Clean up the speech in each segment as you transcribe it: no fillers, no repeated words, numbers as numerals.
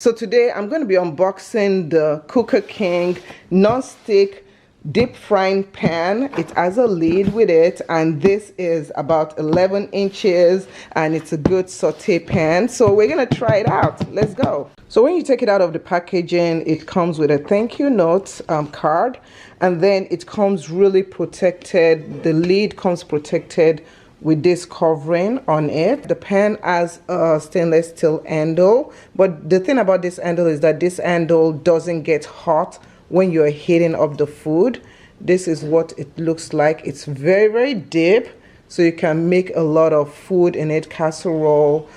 So today I'm going to be unboxing the Cooker King non-stick deep frying pan. It has a lid with it, and this is about 11 inches and it's a good saute pan. So we're going to try it out. Let's go. So when you take it out of the packaging, it comes with a thank you note card, and then it comes really protected. The lid comes protected with this covering on it. The pan has a stainless steel handle, but the thing about this handle is that this handle doesn't get hot when you're heating up the food. This is what it looks like. It's very deep, so you can make a lot of food in it: casserole,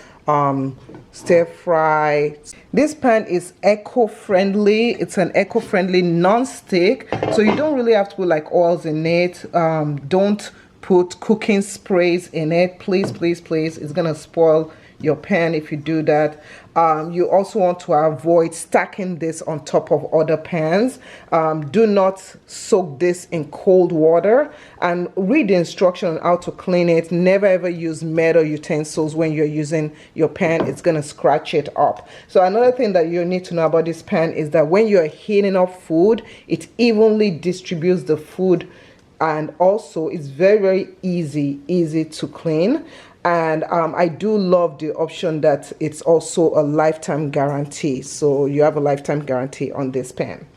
stir fry. This pan is eco-friendly. It's an eco-friendly non-stick, so you don't really have to put like oils in it. Don't put cooking sprays in it, please. It's gonna spoil your pan if you do that. You also want to avoid stacking this on top of other pans. Do not soak this in cold water, and read the instruction on how to clean it. Never ever use metal utensils when you're using your pan. It's gonna scratch it up. So another thing that you need to know about this pan is that when you're heating up food, it evenly distributes the food, and also it's very easy to clean. And I do love the option that it's also a lifetime guarantee, so you have a lifetime guarantee on this pan.